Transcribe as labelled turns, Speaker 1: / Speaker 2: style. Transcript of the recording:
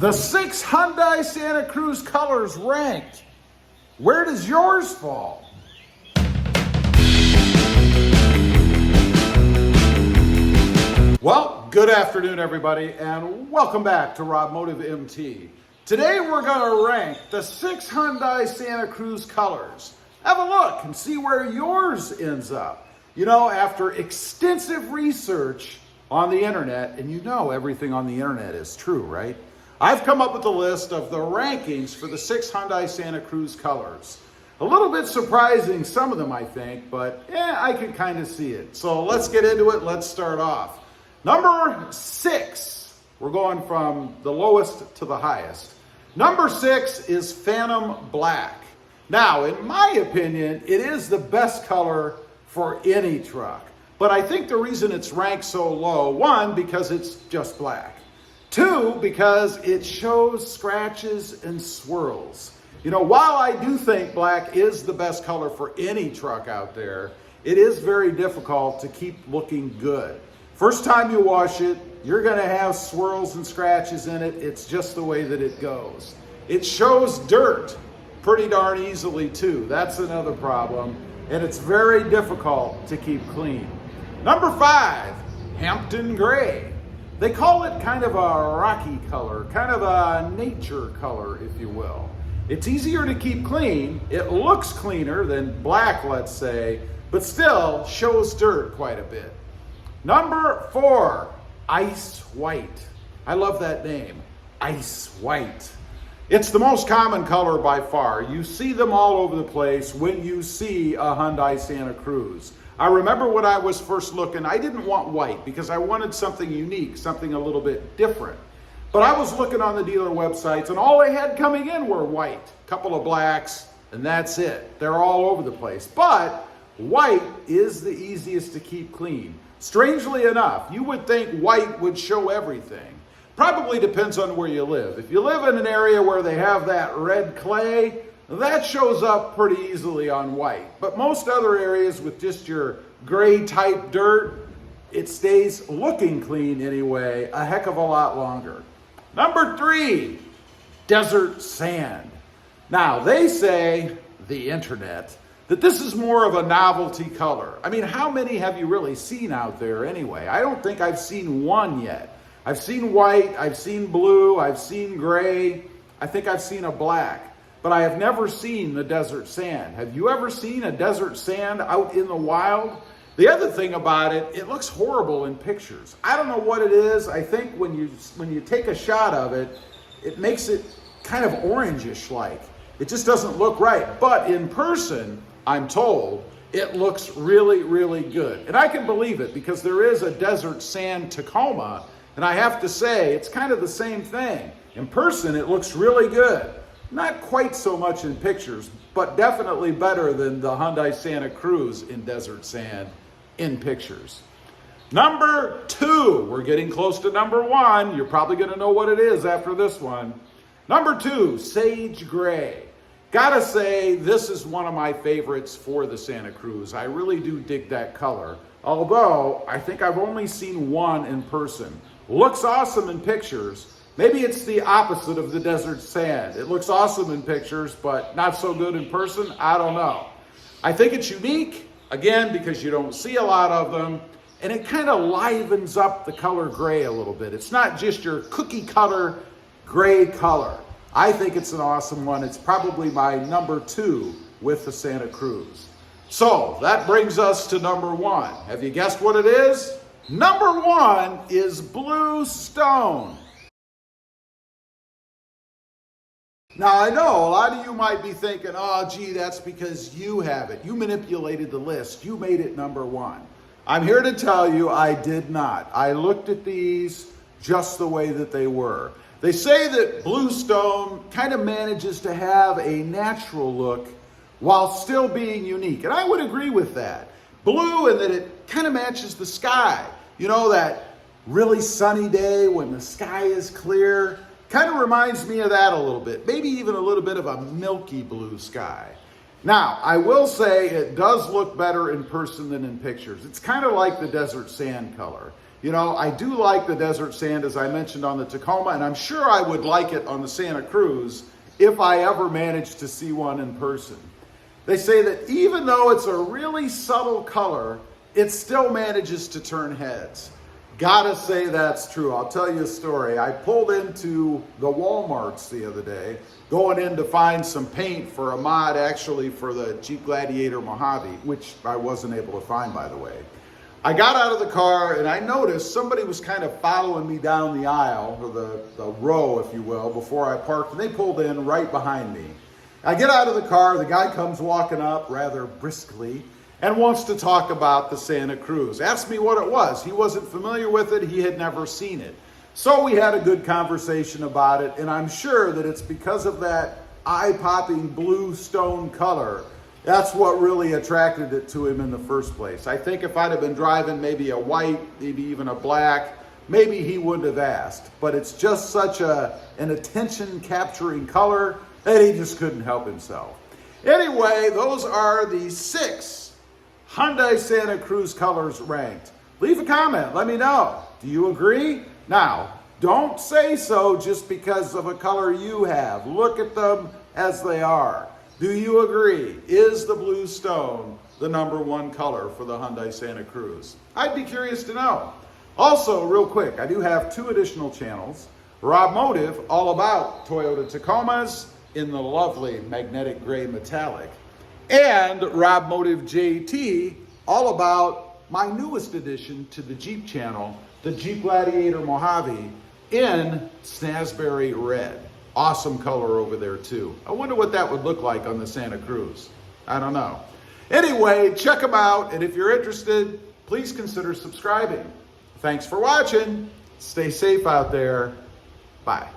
Speaker 1: The 6 Hyundai Santa Cruz colors ranked. Where does yours fall? Well, good afternoon, everybody, and welcome back to Robmotive MT. Today we're going to rank the 6 Hyundai Santa Cruz colors. Have a look and see where yours ends up. You know, after extensive research on the internet, and you know everything on the internet is true, right? I've come up with a list of the rankings for the 6 Hyundai Santa Cruz colors. A little bit surprising, some of them I think, but I can kind of see it. So let's get into it. Let's start off. Number 6, we're going from the lowest to the highest. Number 6 is Phantom Black. Now, in my opinion, it is the best color for any truck. But I think the reason it's ranked so low, 1, because it's just black. 2, because it shows scratches and swirls. You know, while I do think black is the best color for any truck out there, it is very difficult to keep looking good. First time you wash it, you're gonna have swirls and scratches in it. It's just the way that it goes. It shows dirt pretty darn easily too. That's another problem. And it's very difficult to keep clean. Number 5, Hampton Gray. They call it kind of a rocky color, kind of a nature color, if you will. It's easier to keep clean. It looks cleaner than black, let's say, but still shows dirt quite a bit. Number 4, Ice White. I love that name, Ice White. It's the most common color by far. You see them all over the place when you see a Hyundai Santa Cruz. I remember when I was first looking, I didn't want white because I wanted something unique, something a little bit different. But I was looking on the dealer websites and all they had coming in were white, a couple of blacks, and that's it. They're all over the place. But white is the easiest to keep clean. Strangely enough, you would think white would show everything. Probably depends on where you live. If you live in an area where they have that red clay, that shows up pretty easily on white. But most other areas with just your gray type dirt, it stays looking clean anyway a heck of a lot longer. Number 3, Desert Sand. Now they say, the internet, that this is more of a novelty color. I mean, how many have you really seen out there anyway? I don't think I've seen one yet. I've seen white, I've seen blue, I've seen gray, I think I've seen a black. But I have never seen the desert sand. Have you ever seen a desert sand out in the wild? The other thing about it, it looks horrible in pictures. I don't know what it is. I think when you take a shot of it, it makes it kind of orangish like. It just doesn't look right. But in person, I'm told, it looks really, really good. And I can believe it because there is a desert sand Tacoma, and I have to say, it's kind of the same thing. In person, it looks really good. Not quite so much in pictures, but definitely better than the Hyundai Santa Cruz in desert sand in pictures. Number 2, we're getting close to number 1. You're probably gonna know what it is after this one. Number 2, Sage Gray. Gotta say, this is one of my favorites for the Santa Cruz. I really do dig that color. Although, I think I've only seen one in person. Looks awesome in pictures. Maybe it's the opposite of the desert sand. It looks awesome in pictures, but not so good in person. I don't know. I think it's unique, again, because you don't see a lot of them, and it kind of livens up the color gray a little bit. It's not just your cookie cutter gray color. I think it's an awesome one. It's probably my number 2 with the Santa Cruz. So that brings us to number 1. Have you guessed what it is? Number 1 is Blue Stone. Now, I know a lot of you might be thinking, oh, gee, that's because you have it. You manipulated the list. You made it number 1. I'm here to tell you I did not. I looked at these just the way that they were. They say that Blue Stone kind of manages to have a natural look while still being unique. And I would agree with that. Blue, in that it kind of matches the sky. You know, that really sunny day when the sky is clear. Kind of reminds me of that a little bit, maybe even a little bit of a milky blue sky. Now, I will say it does look better in person than in pictures. It's kind of like the desert sand color. You know, I do like the desert sand, as I mentioned, on the Tacoma, and I'm sure I would like it on the Santa Cruz if I ever managed to see one in person. They say that even though it's a really subtle color, it still manages to turn heads. Gotta say that's true. I'll tell you a story. I pulled into the Walmarts the other day, going in to find some paint for a mod, actually for the Jeep Gladiator Mojave, which I wasn't able to find, by the way. I got out of the car and I noticed somebody was kind of following me down the aisle, or the row, if you will, before I parked, and they pulled in right behind me. I get out of the car, the guy comes walking up rather briskly and wants to talk about the Santa Cruz. Asked me what it was. He wasn't familiar with it, he had never seen it. So we had a good conversation about it, and I'm sure that it's because of that eye-popping blue stone color. That's what really attracted it to him in the first place. I think if I'd have been driving maybe a white, maybe even a black, maybe he wouldn't have asked. But it's just such an attention-capturing color that he just couldn't help himself. Anyway, those are the 6 Hyundai Santa Cruz colors ranked. Leave a comment, let me know. Do you agree? Now, don't say so just because of a color you have. Look at them as they are. Do you agree? Is the blue stone the #1 color for the Hyundai Santa Cruz? I'd be curious to know. Also, real quick, I do have 2 additional channels. Rob Motive, all about Toyota Tacomas in the lovely magnetic gray metallic. And Rob Motive JT, all about my newest addition to the Jeep channel, the Jeep Gladiator Mojave in Snazberry Red. Awesome color over there too. I wonder what that would look like on the Santa Cruz. I don't know. Anyway, check them out, and if you're interested, please consider subscribing. Thanks for watching. Stay safe out there. Bye.